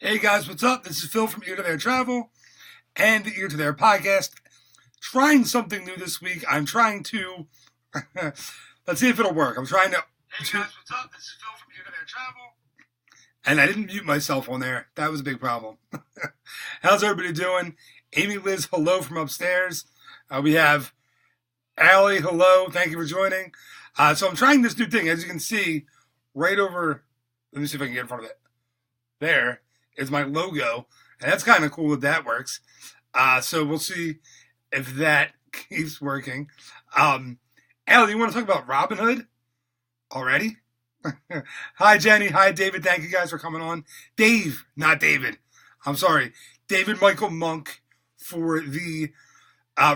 Hey guys, what's up? This is Phil from Ear to There Travel and the Ear to There podcast. Trying something new this week. I'm trying to, let's see if it'll work. I'm trying to. Hey guys, what's up? This is Phil from Ear to There Travel. And I didn't mute myself on there. That was a big problem. How's everybody doing? Amy Liz, hello from upstairs. We have Allie, hello. Thank you for joining. So I'm trying this new thing. As you can see, right over, let me see if I can get in front of it. There is my logo, and that's kind of cool that that works. So we'll see if that keeps working. Allie, you want to talk about Robin Hood already? Hi, Jenny. Hi, David. Thank you guys for coming on. Dave, not David. I'm sorry. David Michael Monk for the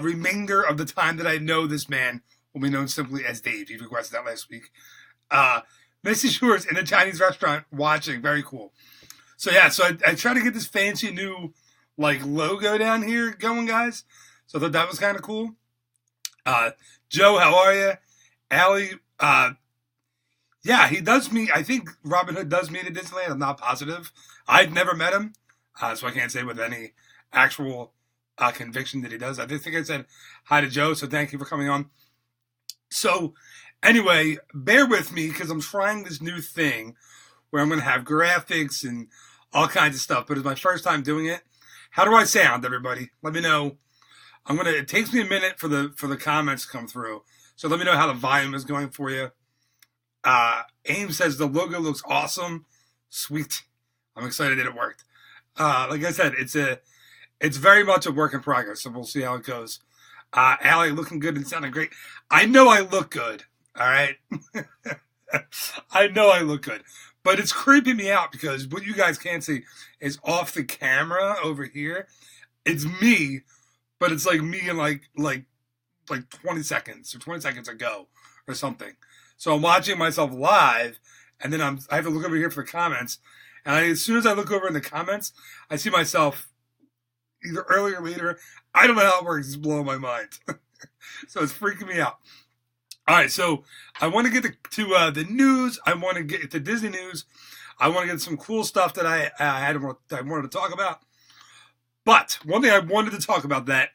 remainder of the time that I know this man will be known simply as Dave. He requested that last week. Missy Shores in a Chinese restaurant watching. Very cool. So yeah, so I try to get this fancy new like logo down here going, guys. So I thought that was kind of cool. Joe, how are you? Allie, yeah, he does meet, I think Robin Hood does meet at Disneyland. I'm not positive. I've never met him, so I can't say with any actual conviction that he does. I think I said hi to Joe, so thank you for coming on. So anyway, bear with me because I'm trying this new thing where I'm going to have graphics and all kinds of stuff, but it's my first time doing it. How do I sound, everybody? Let me know. It takes me a minute for the comments to come through. So let me know how the volume is going for you. Ames says the logo looks awesome. Sweet. I'm excited that it worked. Like I said, it's very much a work in progress, so we'll see how it goes. Allie, looking good and sounding great. I know I look good. All right. I know I look good. But it's creeping me out because what you guys can't see is off the camera over here. It's me, but it's like me in like 20 seconds or 20 seconds ago or something. So I'm watching myself live, and then I have to look over here for the comments. And as soon as I look over in the comments, I see myself either earlier or later. I don't know how it works. It's blowing my mind. So it's freaking me out. All right, so I want to get to the news. I want to get to Disney news. I want to get some cool stuff that I wanted to talk about. But one thing I wanted to talk about that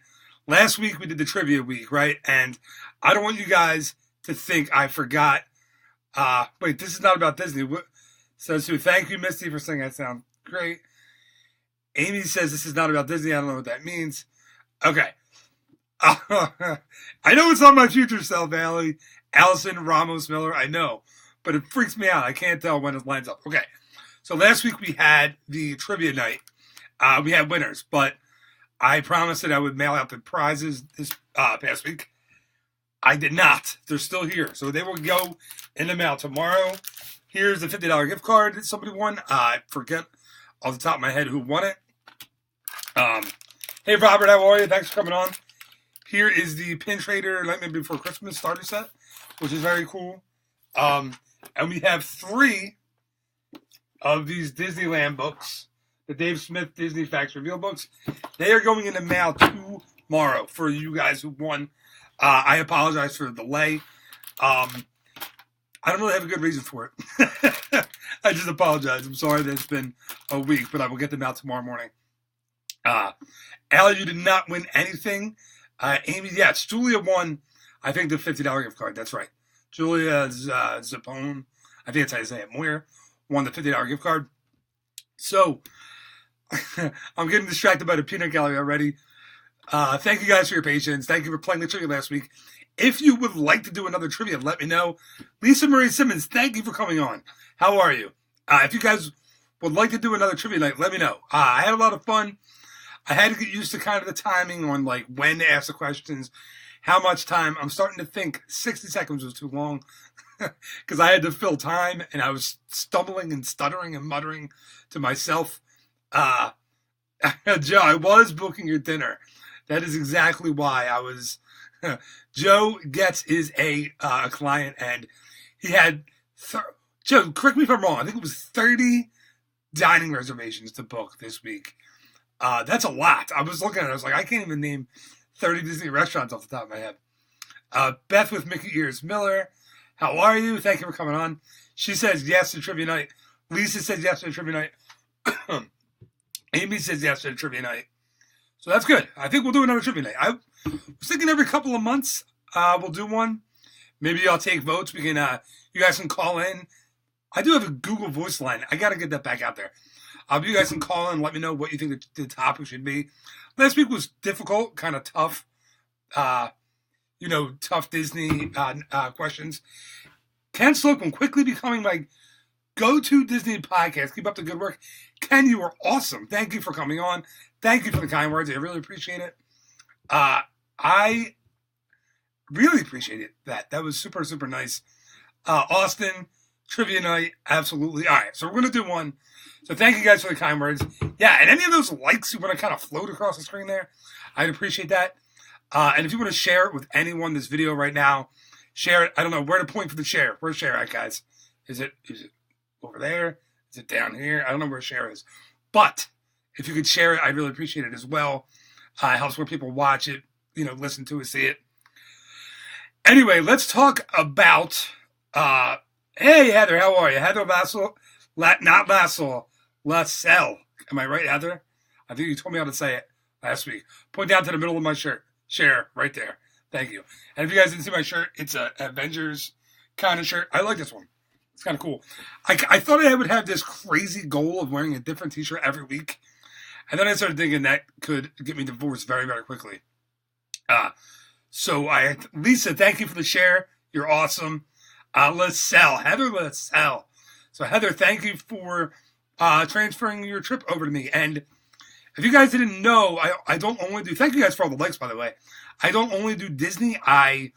last week we did the trivia week, right? And I don't want you guys to think I forgot. Wait, this is not about Disney. Says who? Thank you, Misty, for saying that sounds great. Amy says this is not about Disney. I don't know what that means. Okay. I know it's on my future self, Allie. Allison Ramos Miller, I know. But it freaks me out. I can't tell when it lines up. Okay. So last week we had the trivia night. We had winners, but I promised that I would mail out the prizes this past week. I did not. They're still here. So they will go in the mail tomorrow. Here's the $50 gift card that somebody won. I forget off the top of my head who won it. Hey, Robert, how are you? Thanks for coming on. Here is the Pin Trader Nightmare Before Christmas starter set, which is very cool. And we have 3 of these Disneyland books, the Dave Smith Disney Facts Reveal books. They are going in the mail tomorrow for you guys who won. I apologize for the delay. I don't really have a good reason for it. I just apologize. I'm sorry that it's been a week, but I will get them out tomorrow morning. Allie, you did not win anything. Amy, yes, Julia won, I think, the $50 gift card. That's right. Julia Zappone, I think that's how you say it, Moyer, won the $50 gift card. So, I'm getting distracted by the peanut gallery already. Thank you guys for your patience. Thank you for playing the trivia last week. If you would like to do another trivia, let me know. Lisa Marie Simmons, thank you for coming on. How are you? If you guys would like to do another trivia night, let me know. I had a lot of fun. I had to get used to kind of the timing on like when to ask the questions, how much time. I'm starting to think 60 seconds was too long because I had to fill time and I was stumbling and stuttering and muttering to myself. Joe, I was booking your dinner. That is exactly why I was. Joe Getz is a client and he had, Joe, correct me if I'm wrong, I think it was 30 dining reservations to book this week. That's a lot. I was looking at it. I was like, I can't even name 30 Disney restaurants off the top of my head. Beth with Mickey Ears Miller. How are you? Thank you for coming on. She says yes to trivia night. Lisa says yes to trivia night. Amy says yes to the trivia night. So that's good. I think we'll do another trivia night. I was thinking every couple of months we'll do one. Maybe I'll take votes. We can, you guys can call in. I do have a Google Voice line. I got to get that back out there. You guys can call in and let me know what you think the topic should be. Last week was difficult, kind of tough. Tough Disney questions. Ken Slocum quickly becoming my go-to Disney podcast. Keep up the good work. Ken, you are awesome. Thank you for coming on. Thank you for the kind words. I really appreciate it. I really appreciate it. That was super, super nice. Austin, trivia night, absolutely. All right, so we're going to do one. So thank you guys for the kind words. Yeah, and any of those likes you want to kind of float across the screen there, I'd appreciate that. And if you want to share it with anyone, this video right now, share it. I don't know where to point for the share. Where's share at, guys? Is it over there? Is it down here? I don't know where share is. But if you could share it, I'd really appreciate it as well. It helps more people watch it, listen to it, see it. Anyway, let's talk about, hey, Heather, how are you? Heather Lassell, not Lassell, Lassell. Am I right, Heather? I think you told me how to say it last week. Point down to the middle of my shirt. Share right there. Thank you. And if you guys didn't see my shirt, it's a Avengers kind of shirt. I like this one. It's kind of cool. I thought I would have this crazy goal of wearing a different t-shirt every week. And then I started thinking that could get me divorced very, very quickly. Lisa, thank you for the share. You're awesome. Heather Lassell. So Heather, thank you for transferring your trip over to me. And if you guys didn't know, I don't only do, thank you guys for all the likes, by the way. I don't only do Disney, I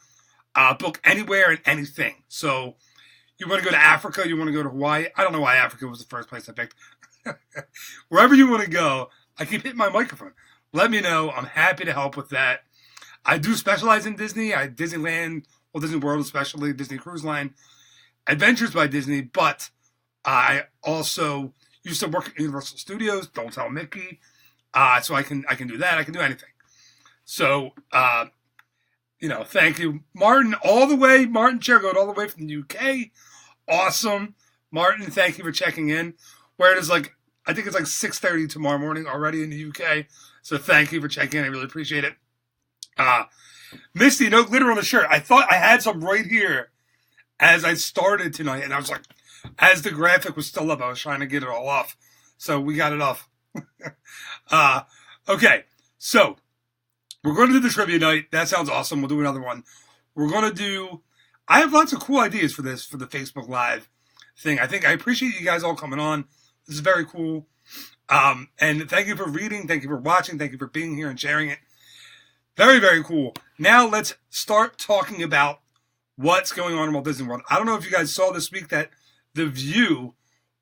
book anywhere and anything. So you want to go to Africa, you want to go to Hawaii. I don't know why Africa was the first place I picked. Wherever you want to go, I keep hitting my microphone. Let me know. I'm happy to help with that. I do specialize in Disney. Disneyland, Walt Disney World especially, Disney Cruise Line, Adventures by Disney, but I also used to work at Universal Studios. Don't tell Mickey. So I can do that. I can do anything. So, thank you. Martin Chergold, all the way from the UK. Awesome. Martin, thank you for checking in. Where it is I think it's 6:30 tomorrow morning already in the UK. So thank you for checking in. I really appreciate it. Misty, no glitter on the shirt. I thought I had some right here as I started tonight. And I was as the graphic was still up, I was trying to get it all off. So we got it off. Okay, so we're going to do the trivia night. That sounds awesome. We'll do another one. I have lots of cool ideas for the Facebook Live thing. I appreciate you guys all coming on. This is very cool. And thank you for reading. Thank you for watching. Thank you for being here and sharing it. Very, very cool. Now let's start talking about what's going on in Walt Disney World. I don't know if you guys saw this week that the view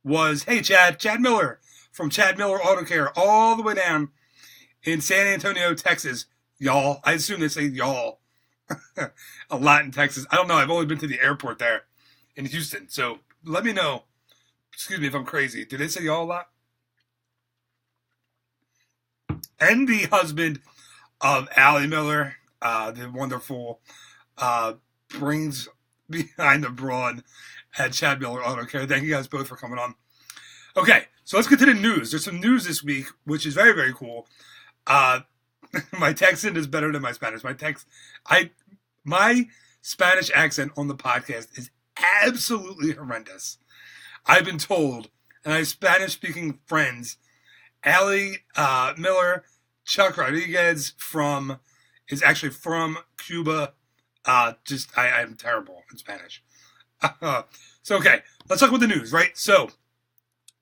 was, hey, Chad Miller from Chad Miller Auto Care all the way down in San Antonio, Texas. Y'all. I assume they say y'all a lot in Texas. I don't know. I've only been to the airport there in Houston. So let me know. Excuse me if I'm crazy. Did they say y'all a lot? And the husband of Allie Miller, the wonderful brains behind the brawn at Chad Miller Auto Care. Thank you guys both for coming on. Okay, so let's get to the news. There's some news this week, which is very, very cool. My Texan is better than my Spanish. My Spanish accent on the podcast is absolutely horrendous. I've been told, and I have Spanish-speaking friends, Allie Miller, Chuck Rodriguez is actually from Cuba. I'm terrible in Spanish. So, okay, let's talk about the news, right? So,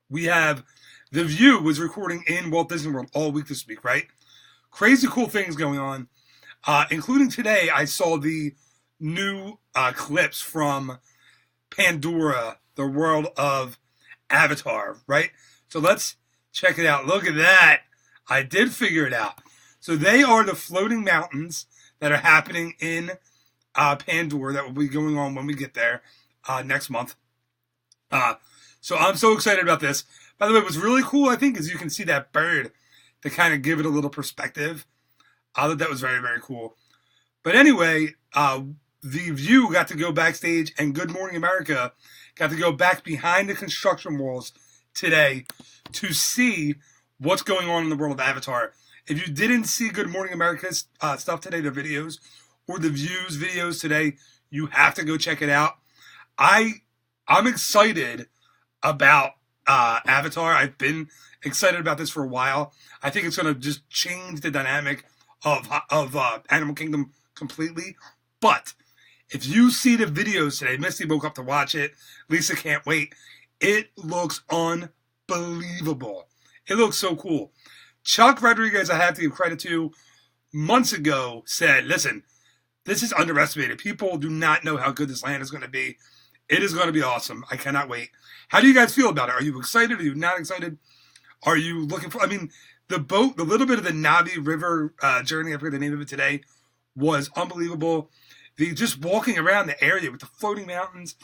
we have The View was recording in Walt Disney World all week this week, right? Crazy cool things going on. Including today, I saw the new clips from Pandora, the world of Avatar, right? So let's check it out. Look at that. I did figure it out. So they are the floating mountains that are happening in Pandora that will be going on when we get there next month. So I'm so excited about this. By the way, what's really cool, I think, is you can see that bird to kind of give it a little perspective. I thought that was very, very cool. But anyway, The View got to go backstage, and Good Morning America got to go back behind the construction walls today to see what's going on in the world of Avatar. If you didn't see Good Morning America's stuff today, the videos, or the Views videos today, you have to go check it out. I'm excited about Avatar. I've been excited about this for a while. I think it's going to just change the dynamic of Animal Kingdom completely. But if you see the videos today, Misty woke up to watch it. Lisa can't wait. It looks unbelievable. It looks so cool. Chuck Rodriguez, I have to give credit to, months ago said, listen, this is underestimated. People do not know how good this land is going to be. It is going to be awesome. I cannot wait. How do you guys feel about it? Are you excited? Are you not excited? Are you looking for... I mean, the boat, the little bit of the Navi River journey, I forget the name of it today, was unbelievable. Just walking around the area with the floating mountains,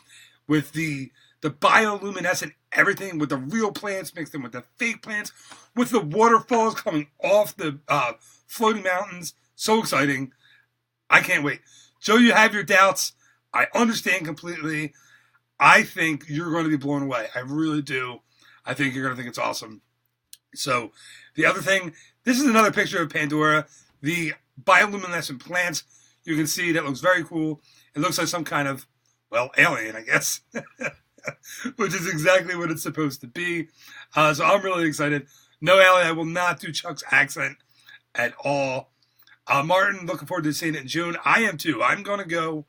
with the bioluminescent everything, with the real plants mixed in with the fake plants, with the waterfalls coming off the floating mountains. So exciting. I can't wait. Joe, you have your doubts. I understand completely. I think you're going to be blown away. I really do. I think you're going to think it's awesome. So the other thing, this is another picture of Pandora. The bioluminescent plants, you can see that looks very cool. It looks like some kind of, well, alien, I guess, which is exactly what it's supposed to be. So I'm really excited. No, Allie, I will not do Chuck's accent at all. Martin, looking forward to seeing it in June. I am too. I'm going to go.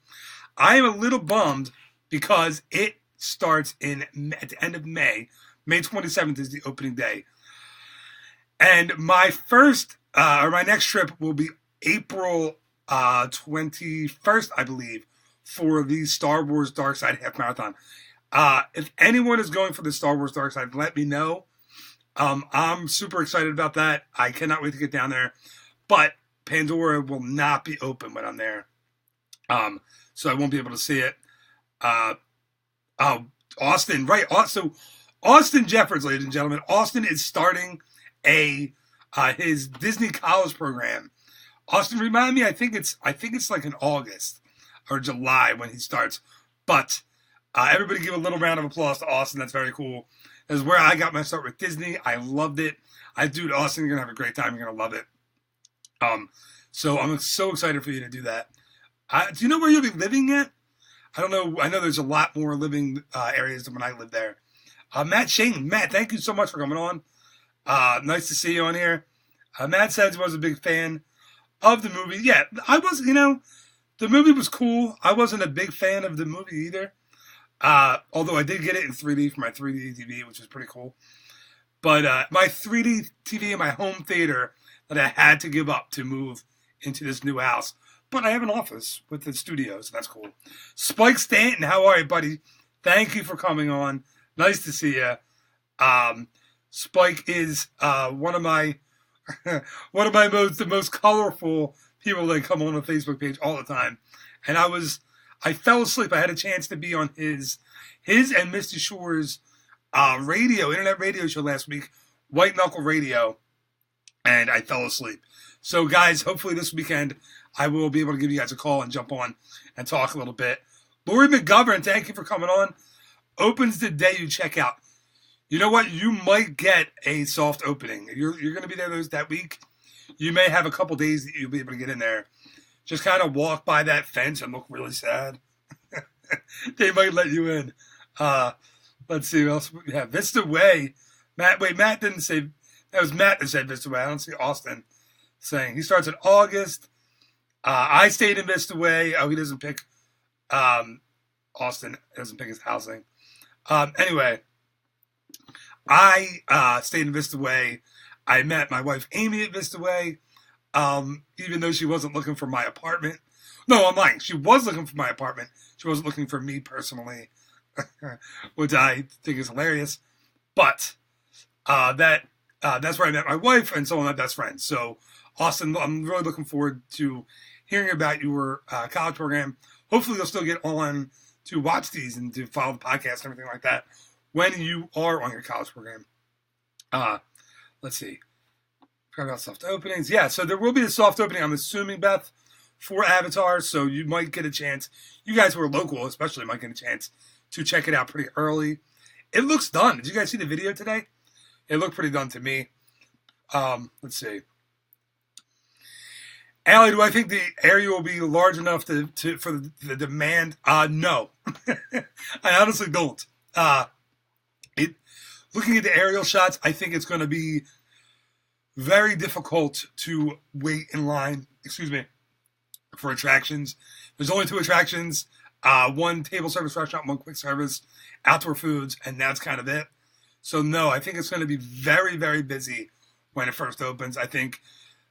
I am a little bummed because it starts at the end of May. May 27th is the opening day. And my my next trip will be April 21st, I believe, for the Star Wars Dark Side Half Marathon. If anyone is going for the Star Wars Dark Side, let me know. I'm super excited about that. I cannot wait to get down there. But Pandora will not be open when I'm there. So I won't be able to see it. Austin, right. So Austin Jeffords, ladies and gentlemen. Austin is starting his Disney College program. Austin, remind me, I think it's like in August or July when he starts. But everybody give a little round of applause to Austin. That's very cool. That's where I got my start with Disney. I loved it. Dude, Austin, you're going to have a great time. You're going to love it. So I'm so excited for you to do that. Do you know where you'll be living at? I don't know. I know there's a lot more living areas than when I lived there. Matt Shane. Matt, thank you so much for coming on. Nice to see you on here. Matt says he was a big fan of the movie. Yeah, I was, the movie was cool. I wasn't a big fan of the movie either. Although I did get it in 3D for my 3D TV, which was pretty cool. But my 3D TV in my home theater that I had to give up to move into this new house. But I have an office with the studio, so that's cool. Spike Stanton, how are you, buddy? Thank you for coming on. Nice to see you. Spike is one of my the most colorful people that come on the Facebook page all the time. And I fell asleep. I had a chance to be on his and Misty Shore's internet radio show last week, White Knuckle Radio, and I fell asleep. So guys, hopefully this weekend I will be able to give you guys a call and jump on and talk a little bit. Lori McGovern, thank you for coming on. Opens the day you check out. You know what? You might get a soft opening. You're going to be there that week. You may have a couple days that you'll be able to get in there. Just kind of walk by that fence and look really sad. They might let you in. Let's see what else we have. Vista Way. Matt didn't say. That was Matt that said Vista Way. I don't see Austin saying. He starts in August. I stayed in Vista Way. Oh, he doesn't pick. Austin doesn't pick his housing. Anyway, I stayed in Vista Way. I met my wife Amy at Vista Way, even though she wasn't looking for my apartment. No, I'm lying. She was looking for my apartment. She wasn't looking for me personally, which I think is hilarious. But that's where I met my wife and some of my best friends. So, Austin, I'm really looking forward to hearing about your college program. Hopefully, you'll still get on to watch these and to follow the podcast and everything like that when you are on your college program. Let's see. Forgot about soft openings. Yeah, so there will be a soft opening, I'm assuming, Beth, for Avatar. So you might get a chance. You guys who are local especially might get a chance to check it out pretty early. It looks done. Did you guys see the video today? It looked pretty done to me. Let's see. Allie, do I think the area will be large enough for the demand? No. I honestly don't. It Looking at the aerial shots, I think it's going to be very difficult to wait in line. Excuse me, for attractions. There's only 2 attractions. One table service restaurant, one quick service, outdoor foods, and that's kind of it. So no, I think it's going to be very, very busy when it first opens. I think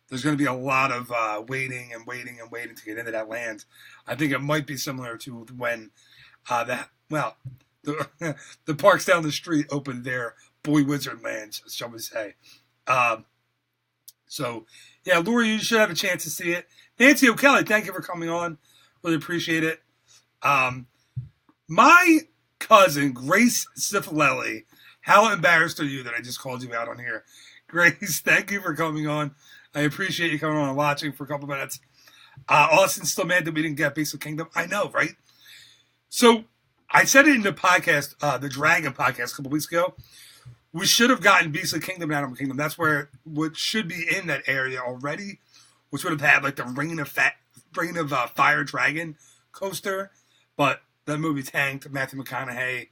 there's going to be a lot of waiting to get into that land. I think it might be similar to when the parks down the street opened their Boy Wizard lands, shall we say. So, yeah, Laura, you should have a chance to see it. Nancy O'Kelly, thank you for coming on. Really appreciate it. My cousin, Grace Cifalelli, how embarrassed are you that I just called you out on here? Grace, thank you for coming on. I appreciate you coming on and watching for a couple minutes. Austin's still mad that we didn't get Basic Kingdom. I know, right? So, I said it in the podcast, the Dragon podcast a couple weeks ago. We should have gotten Beast of Kingdom and Animal Kingdom. That's what should be in that area already, which would have had like the Reign of Fire Dragon coaster. But that movie tanked. Matthew McConaughey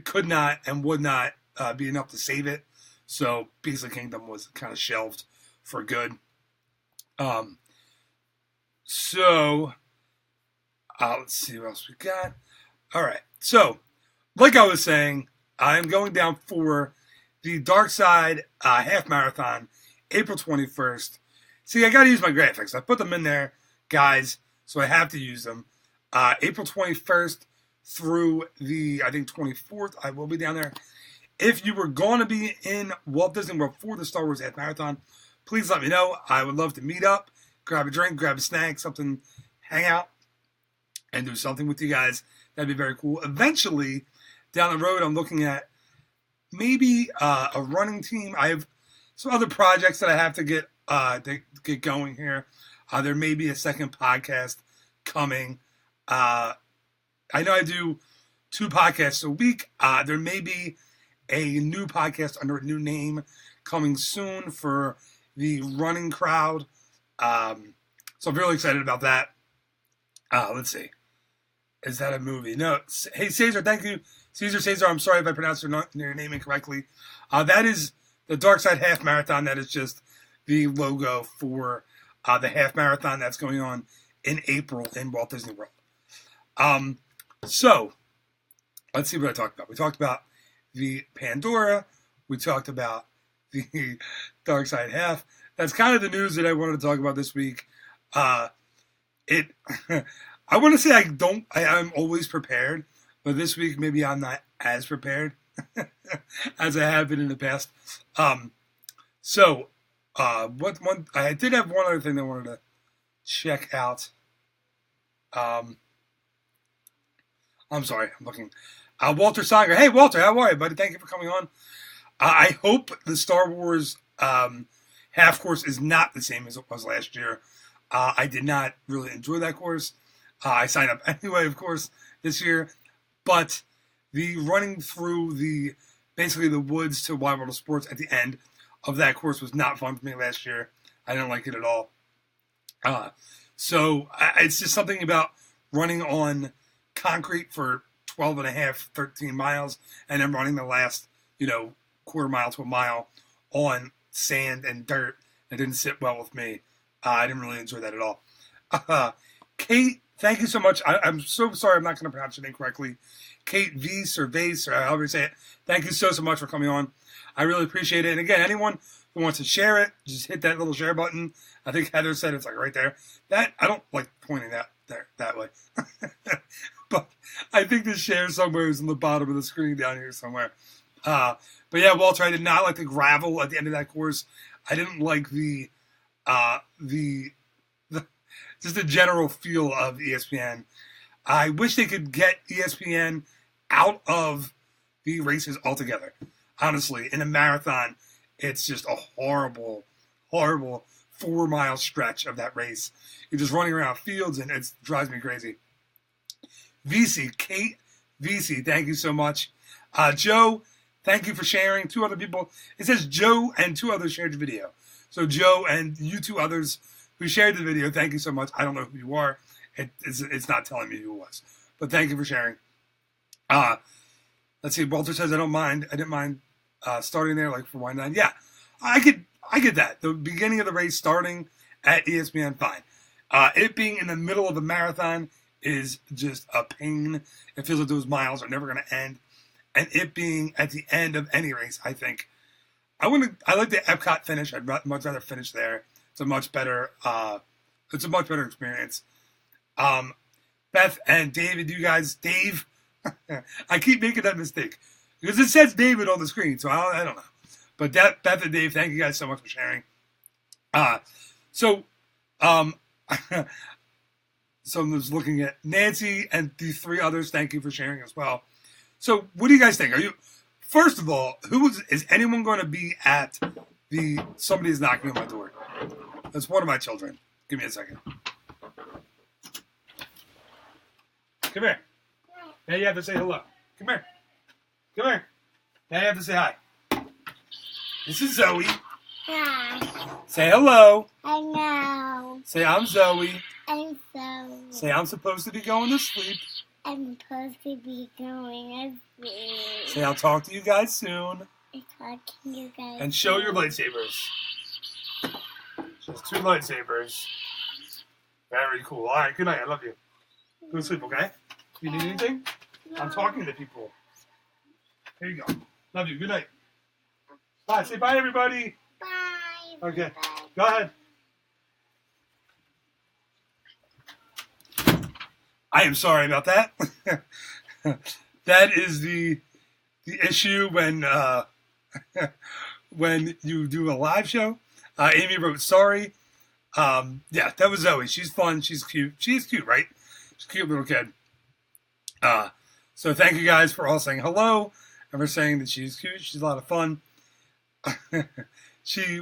could not and would not be enough to save it. So Beast of Kingdom was kind of shelved for good. Let's see what else we got. All right. So, like I was saying, I'm going down for the Dark Side Half Marathon, April 21st. See, I got to use my graphics. I put them in there, guys, so I have to use them. April 21st through the, I think, 24th, I will be down there. If you were going to be in Walt Disney World for the Star Wars Half Marathon, please let me know. I would love to meet up, grab a drink, grab a snack, something, hang out, and do something with you guys. That'd be very cool. Eventually, down the road, I'm looking at maybe a running team. I have some other projects that I have to get going here. There may be a second podcast coming. I know I do 2 podcasts a week. There may be a new podcast under a new name coming soon for the running crowd. So I'm really excited about that. Let's see. Is that a movie? No. Hey, Caesar, thank you. Caesar, I'm sorry if I pronounced your name incorrectly. That is the Dark Side Half Marathon. That is just the logo for the half marathon that's going on in April in Walt Disney World. So, let's see what I talked about. We talked about the Pandora. We talked about the Dark Side Half. That's kind of the news that I wanted to talk about this week. I want to say I'm always prepared, but this week maybe I'm not as prepared as I have been in the past. I did have one other thing that I wanted to check out. I'm sorry, I'm looking. Walter Sanger. Hey, Walter, how are you, buddy? Thank you for coming on. I hope the Star Wars half course is not the same as it was last year. I did not really enjoy that course. I signed up anyway, of course, this year. But the running through basically the woods to Wide World of Sports at the end of that course was not fun for me last year. I didn't like it at all. So it's just something about running on concrete for 12 and a half, 13 miles, and then running the last, quarter mile to a mile on sand and dirt. It didn't sit well with me. I didn't really enjoy that at all. Kate, thank you so much. I'm so sorry I'm not going to pronounce your name correctly. Kate V's or Vase, or however you say it. Thank you so much for coming on. I really appreciate it. And again, anyone who wants to share it, just hit that little share button. I think Heather said it's like right there. That I don't like pointing that way. But I think the share somewhere is in the bottom of the screen down here somewhere. But yeah, Walter, I did not like the gravel at the end of that course. I didn't like the just the general feel of ESPN. I wish they could get ESPN out of the races altogether. Honestly, in a marathon, it's just a horrible, horrible 4-mile stretch of that race. You're just running around fields, and it drives me crazy. Kate VC, thank you so much. Joe, thank you for sharing. 2 other people. It says Joe and 2 others shared the video. So Joe and you two others who shared the video, thank you so much. I don't know who you are. It's not telling me who it was. But thank you for sharing. Let's see. Walter says, I didn't mind starting there like for wine 9. Yeah, I get that. The beginning of the race starting at ESPN, fine. It being in the middle of a marathon is just a pain. It feels like those miles are never going to end. And it being at the end of any race, I think I like the Epcot finish. I'd much rather finish there. It's a much better experience. Beth and David, Dave, I keep making that mistake because it says David on the screen, so I don't know. But Beth and Dave, thank you guys so much for sharing. So I'm just looking at Nancy and the 3 others. Thank you for sharing as well. So what do you guys think? First of all, is anyone going to be at somebody's knocking on my door? That's one of my children. Give me a second. Come here. Now you have to say hello. Come here. Now you have to say hi. This is Zoe. Hi. Say hello. Hello. Say I'm Zoe. I'm Zoe. Say I'm supposed to be going to sleep. I'm supposed to be going to sleep. Say I'll talk to you guys soon. I'm talking to you guys. And show your lightsabers. She has 2 lightsabers. Very cool. All right, good night. I love you. Go to sleep, okay? You need anything? No. I'm talking to people. Here you go. Love you. Good night. Bye. Say bye, everybody. Bye. Okay. Bye. Go ahead. I am sorry about that. That is the issue when when you do a live show. Amy wrote sorry. Yeah, that was Zoe. She's fun. She's cute. She's cute, right? She's a cute little kid. So thank you guys for all saying hello and for saying that she's cute. She's a lot of fun. She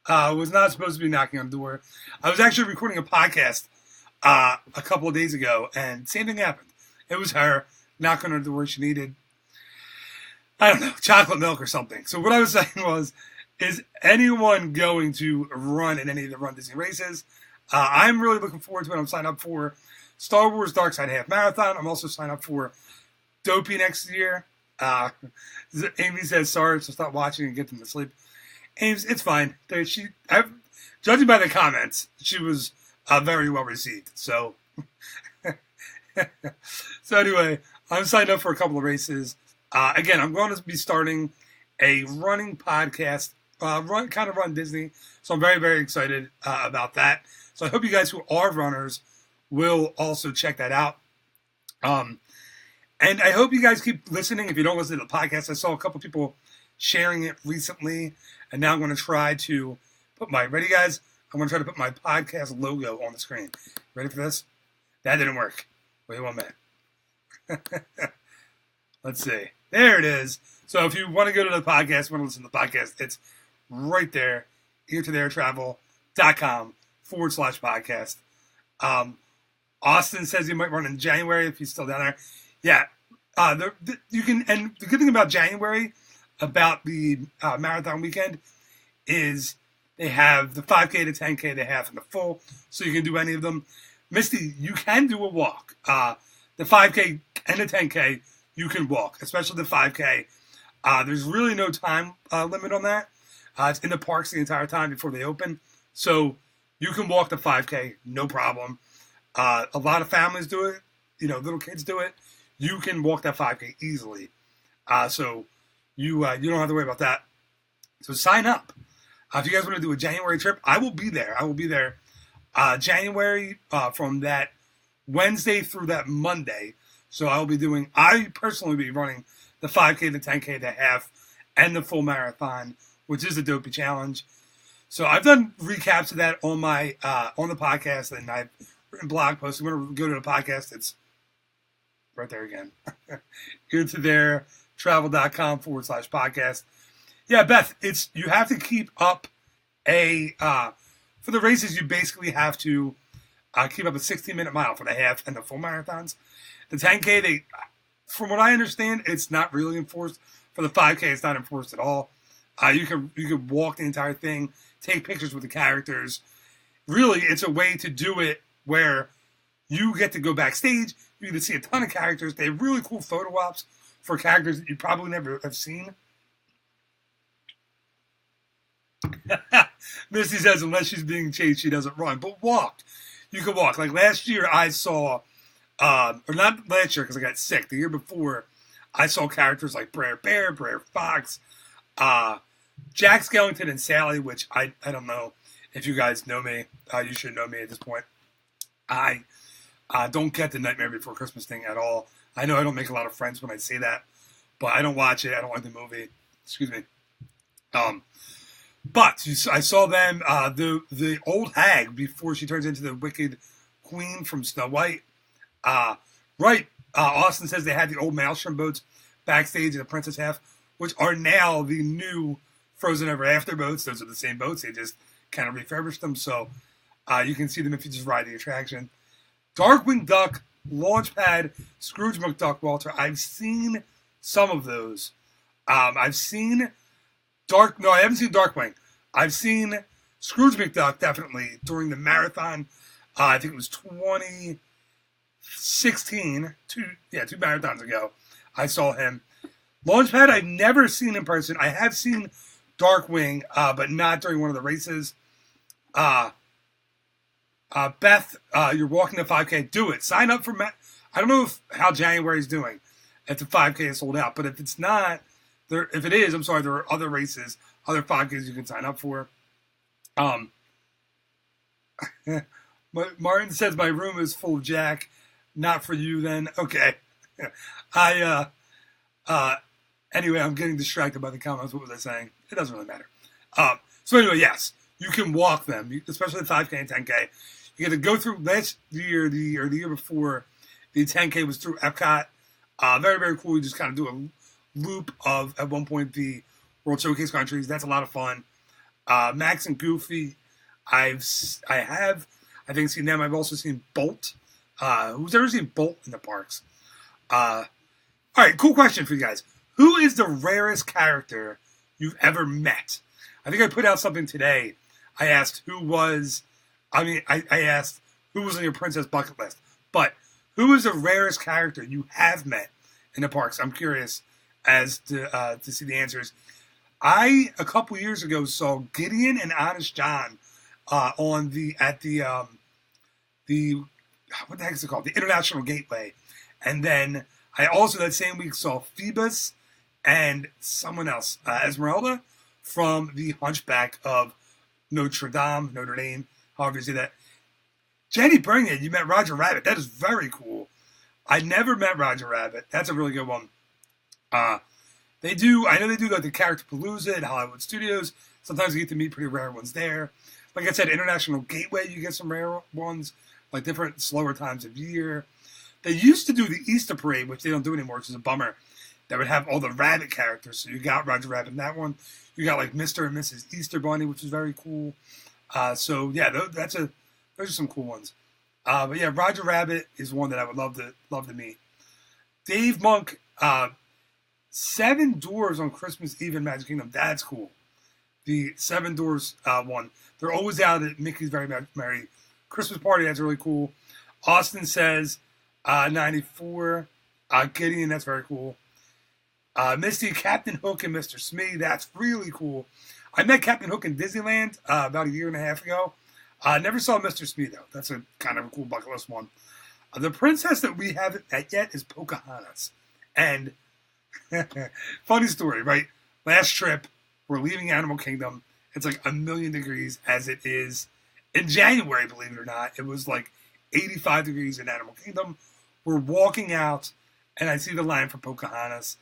was not supposed to be knocking on the door. I was actually recording a podcast a couple of days ago, and same thing happened. It was her knocking on the door. She needed, I don't know, chocolate milk or something. So what I was saying was, is anyone going to run in any of the Run Disney races? I'm really looking forward to it. I'm signed up for Star Wars Dark Side Half Marathon. I'm also signed up for Dopey next year. Amy says sorry, so stop watching and get them to sleep. Amy, it's fine. Judging by the comments, she was very well received. So, so anyway, I'm signed up for a couple of races. Again, I'm going to be starting a running podcast, Run Disney. So I'm very, very excited about that. So I hope you guys who are runners will also check that out. And I hope you guys keep listening. If you don't listen to the podcast, I saw a couple people sharing it recently. And now I'm going to try to ready guys? I'm going to try to put my podcast logo on the screen. Ready for this? That didn't work. Wait 1 minute. Let's see. There it is. So if you want to go to the podcast, want to listen to the podcast, it's right there. eartotheirtravel.com/podcast. Austin says he might run in January if he's still down there. Yeah. You can, and the good thing about January, about the marathon weekend, is they have the 5K, the 10K, the half, and the full, so you can do any of them. Misty, you can do a walk. The 5K and the 10K, you can walk, especially the 5K. There's really no time limit on that. It's in the parks the entire time before they open, so you can walk the 5K, no problem. A lot of families do it. Little kids do it. You can walk that 5K easily. So you don't have to worry about that. So sign up. If you guys want to do a January trip, I will be there. January from that Wednesday through that Monday. So I personally will be running the 5K, the 10K, the half, and the full marathon, which is the Dopey Challenge. So I've done recaps of that on my on the podcast, and I've written blog posts. I'm going to go to the podcast. It's right there again. eartotheirtravel.com/podcast. Yeah, Beth, you have to keep up for the races, you basically have to keep up a 16-minute mile for the half and the full marathons. The 10K, from what I understand, it's not really enforced. For the 5K, it's not enforced at all. You can walk the entire thing, take pictures with the characters. Really, it's a way to do it where you get to go backstage. You get to see a ton of characters. They have really cool photo ops for characters that you probably never have seen. Misty says unless she's being chased, she doesn't run. But walk. You can walk. Like last year, I saw, or not last year because I got sick. The year before, I saw characters like Brer Bear, Brer Fox, Jack Skellington, and Sally, which I don't know if you guys know me. You should know me at this point. I don't get the Nightmare Before Christmas thing at all. I know I don't make a lot of friends when I say that, but I don't watch it. I don't like the movie. Excuse me. But I saw them, the old hag before she turns into the wicked queen from Snow White. Right. Austin says they had the old Maelstrom boats backstage in the Princess Half, which are now the new Frozen Ever After boats. Those are the same boats. They just kind of refurbished them. So you can see them if you just ride the attraction. Darkwing Duck, Launchpad, Scrooge McDuck, Walter. I've seen some of those. I've seen I haven't seen Darkwing. I've seen Scrooge McDuck, definitely, during the marathon. I think it was 2016. Two marathons ago. I saw him. Launchpad, I've never seen in person. I have seen Darkwing, but not during one of the races. Beth, you're walking the 5K. Do it. Sign up for I don't know how January's doing. If the 5K is sold out. But if it's not, if it is, I'm sorry, there are other races, other 5Ks you can sign up for. Martin says my room is full of Jack. Not for you then. Okay. Anyway, I'm getting distracted by the comments. What was I saying? It doesn't really matter. So anyway, yes, you can walk them, especially the 5K and 10K. You get to go through last year, the year before, the 10K was through Epcot. Very, very cool. You just kind of do a loop of, at one point, the World Showcase countries. That's a lot of fun. Max and Goofy, I have, I think, seen them. I've also seen Bolt. Who's ever seen Bolt in the parks? All right, cool question for you guys. Who is the rarest character you've ever met? I think I put out something today. I asked I asked who was on your princess bucket list. But who is the rarest character you have met in the parks? I'm curious as to see the answers. A couple years ago, saw Gideon and Honest John at the what the heck is it called? The International Gateway. And then I also that same week saw Phoebus and someone else, Esmeralda, from the Hunchback of Notre Dame, however you say that. Jenny, bring it. You met Roger Rabbit. That is very cool. I never met Roger Rabbit. That's a really good one. I know they do like the Character Palooza at Hollywood Studios. Sometimes you get to meet pretty rare ones there. Like I said, International Gateway, you get some rare ones, like different slower times of year. They used to do the Easter Parade, which they don't do anymore, which is a bummer. That would have all the rabbit characters. So you got Roger Rabbit in that one. You got like Mr. and Mrs. Easter Bunny, which is very cool. So yeah, those are some cool ones. But yeah, Roger Rabbit is one that I would love to meet. Dave Monk, 7 Doors on Christmas Eve in Magic Kingdom. That's cool. The 7 Doors one. They're always out at Mickey's Very Merry Christmas Party. That's really cool. Austin says 94. Gideon, that's very cool. Misty, Captain Hook and Mr. Smee. That's really cool. I met Captain Hook in Disneyland about a year and a half ago. I never saw Mr. Smee, though. That's a kind of a cool bucket list one. The princess that we haven't met yet is Pocahontas. And funny story, right? Last trip, we're leaving Animal Kingdom. It's like 1,000,000 degrees as it is in January, believe it or not. It was like 85 degrees in Animal Kingdom. We're walking out, and I see the line for Pocahontas.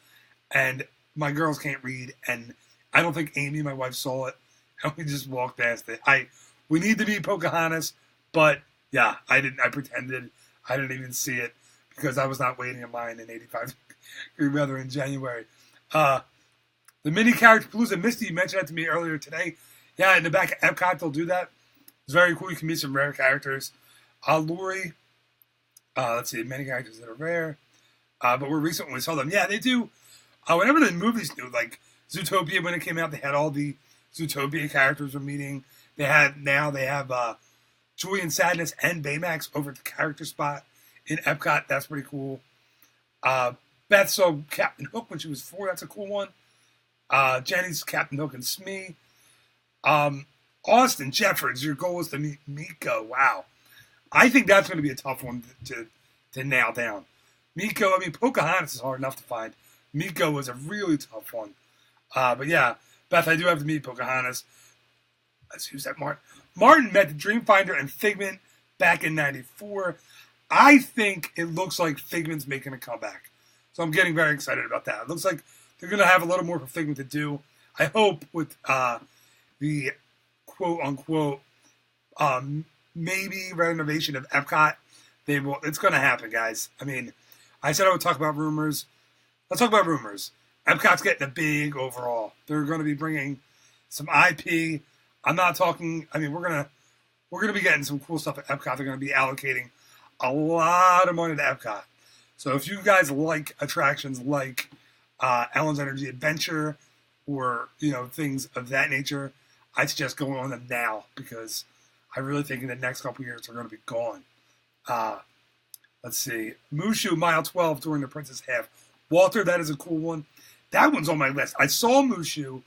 And my girls can't read, and I don't think Amy, my wife, saw it. And we just walked past it. We need to meet Pocahontas, but yeah, I pretended I didn't even see it because I was not waiting in line in 85 degree weather in January. The mini Character Palooza, Misty, you mentioned that to me earlier today. Yeah, in the back of Epcot, they'll do that. It's very cool. You can meet some rare characters. Lori, let's see, many characters that are rare. But we recently saw them. Yeah, they do. Whenever the movies do, like Zootopia, when it came out, they had all the Zootopia characters are meeting. They have Joy and Sadness and Baymax over at the character spot in Epcot. That's pretty cool. Beth saw Captain Hook when she was 4. That's a cool one. Jenny's Captain Hook and Smee. Austin Jeffords, your goal is to meet Miko. Wow. I think that's going to be a tough one to nail down. Miko, Pocahontas is hard enough to find. Miko was a really tough one. But yeah, Beth, I do have to meet Pocahontas. Let's use that, Martin. Martin met the Dreamfinder and Figment back in 94. I think it looks like Figment's making a comeback. So I'm getting very excited about that. It looks like they're going to have a little more for Figment to do. I hope with the quote-unquote maybe renovation of Epcot, it's going to happen, guys. I mean, I said I would talk about rumors. Let's talk about rumors. Epcot's getting a big overhaul. They're going to be bringing some IP. I'm not talking. I mean, we're gonna be getting some cool stuff at Epcot. They're going to be allocating a lot of money to Epcot. So if you guys like attractions like Ellen's Energy Adventure or things of that nature, I suggest going on them now because I really think in the next couple years they're going to be gone. Let's see. Mushu Mile 12 during the Princess Half. Walter, that is a cool one. That one's on my list. I saw Mushu,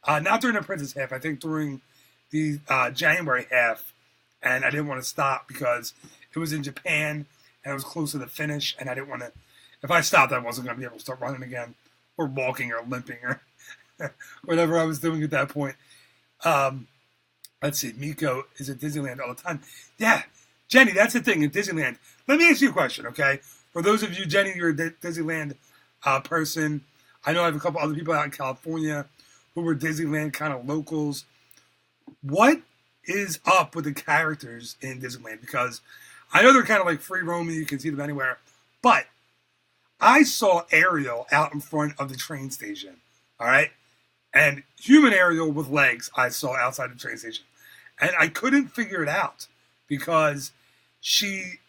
not during the Princess Half, I think during the January half, and I didn't want to stop because it was in Japan and it was close to the finish, and I didn't want to. If I stopped, I wasn't going to be able to start running again, or walking, or limping, or whatever I was doing at that point. Let's see. Miko is at Disneyland all the time. Yeah, Jenny, that's the thing at Disneyland. Let me ask you a question, okay? For those of you, Jenny, you're a Disneyland person. I know I have a couple other people out in California who were Disneyland kind of locals. What is up with the characters in Disneyland? Because I know they're kind of like free roaming. You can see them anywhere. But I saw Ariel out in front of the train station. All right? And human Ariel with legs I saw outside the train station. And I couldn't figure it out because she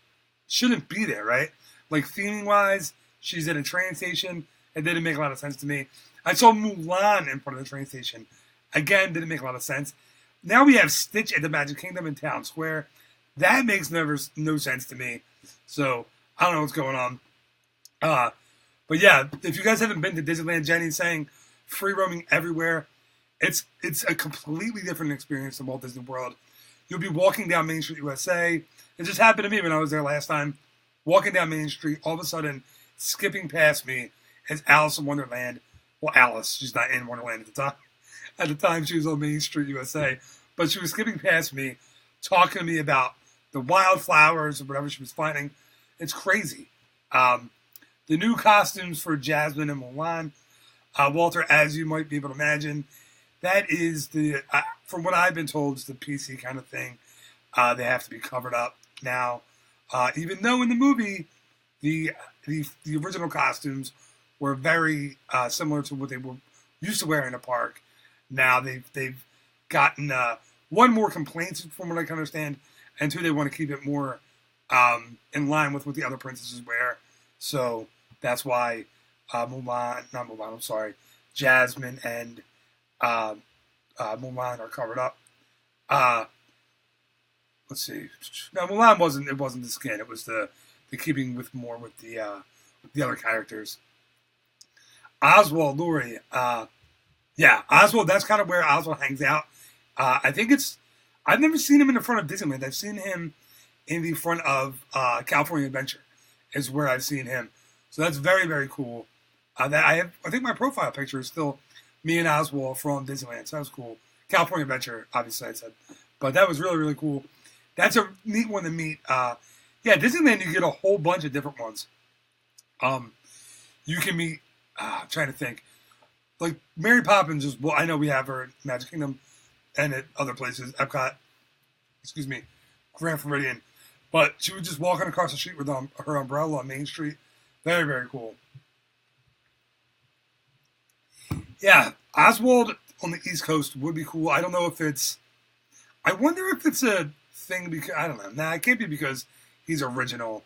shouldn't be there, right? Like theming-wise, she's at a train station. It didn't make a lot of sense to me. I saw Mulan in front of the train station. Again, didn't make a lot of sense. Now we have Stitch at the Magic Kingdom in Town Square. That makes no sense to me. So, I don't know what's going on. But yeah, if you guys haven't been to Disneyland, Jenny's saying free roaming everywhere. It's a completely different experience than Walt Disney World. You'll be walking down Main Street USA. It just happened to me when I was there last time. Walking down Main Street, all of a sudden, skipping past me is Alice in Wonderland. Well, Alice, she's not in Wonderland at the time. At the time, she was on Main Street USA. But she was skipping past me, talking to me about the wildflowers or whatever she was finding. It's crazy. The new costumes for Jasmine and Mulan. Walter, as you might be able to imagine, that is from what I've been told, it's the PC kind of thing. They have to be covered up now. Even though in the movie, the original costumes were very similar to what they were used to wear in the park. Now they've gotten one, more complaints from what I can understand, and two, they want to keep it more in line with what the other princesses wear. So that's why Jasmine and Mulan are covered up. Let's see. No, Mulan wasn't. It wasn't the skin. It was the keeping with the other characters. Oswald Lurie. Yeah, Oswald. That's kind of where Oswald hangs out. I think I've never seen him in the front of Disneyland. I've seen him in the front of California Adventure. Is where I've seen him. So that's very, very cool. I think my profile picture is still me and Oswald from Disneyland. So that was cool. California Adventure, obviously I said, but that was really, really cool. That's a neat one to meet. Yeah, Disneyland, you get a whole bunch of different ones. You can meet. I'm trying to think. Like Mary Poppins is. Well, I know we have her at Magic Kingdom and at other places, Epcot. Excuse me, Grand Floridian. But she was just walking across the street with her umbrella on Main Street. Very, very cool. Yeah, Oswald on the East Coast would be cool. I don't know if it's. I wonder if it's a thing because I don't know. Nah, it can't be because he's original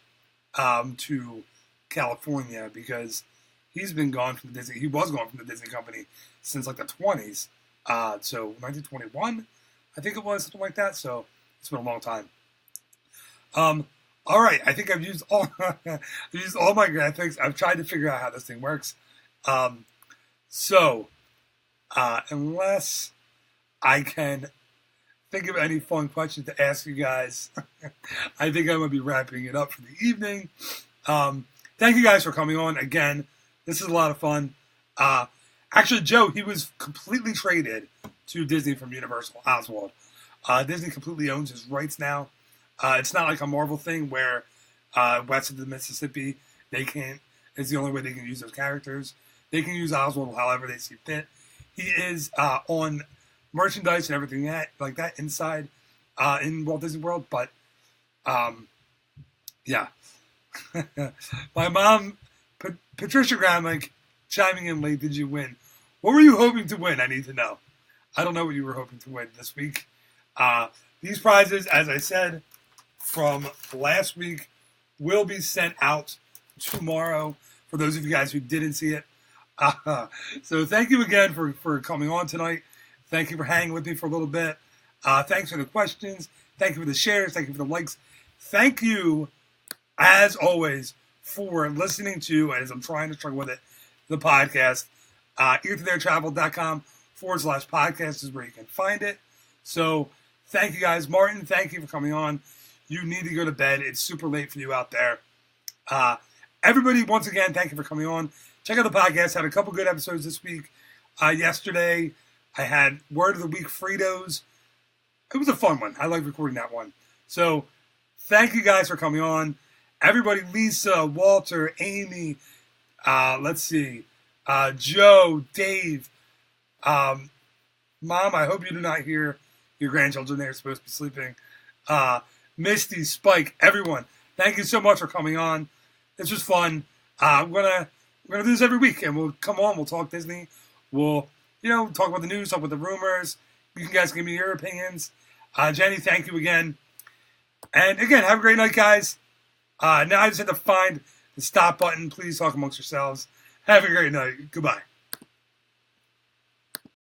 to California because he's been gone from the Disney. He was gone from the Disney company since like the 20s. So 1921, I think it was, something like that. So it's been a long time. All right, I think I've used all I've used all my graphics. I've tried to figure out how this thing works. So unless I can think of any fun questions to ask you guys, I think I'm going to be wrapping it up for the evening. Thank you guys for coming on again. This is a lot of fun. Actually, Joe, he was completely traded to Disney from Universal Oswald. Disney completely owns his rights now. It's not like a Marvel thing where west of the Mississippi, they can't. It's the only way they can use those characters. They can use Oswald however they see fit. He is on merchandise and everything like that inside in Walt Disney World. But yeah, my mom, Patricia Graham, chiming in late. Did you win? What were you hoping to win? I need to know. I don't know what you were hoping to win this week. These prizes, as I said, from last week will be sent out tomorrow for those of you guys who didn't see it. So thank you again for coming on tonight. Thank you for hanging with me for a little bit. Thanks for the questions. Thank you for the shares. Thank you for the likes. Thank you, as always, for listening to, as I'm trying to struggle with it, the podcast. eartotheirtravel.com/podcast is where you can find it. So thank you guys. Martin, thank you for coming on. You need to go to bed. It's super late for you out there. Everybody, once again, thank you for coming on. Check out the podcast. Had a couple good episodes this week. Yesterday, I had Word of the Week Fritos. It was a fun one. I like recording that one. So thank you guys for coming on. Everybody, Lisa, Walter, Amy, let's see, Joe, Dave, Mom, I hope you do not hear your grandchildren. They're supposed to be sleeping. Misty, Spike, everyone, thank you so much for coming on. This was fun. We're gonna do this every week, and we'll come on. We'll talk Disney. We'll talk about the news, talk about the rumors. You guys give me your opinions. Jenny, thank you again. And again, have a great night, guys. Now I just had to find the stop button. Please talk amongst yourselves. Have a great night. Goodbye.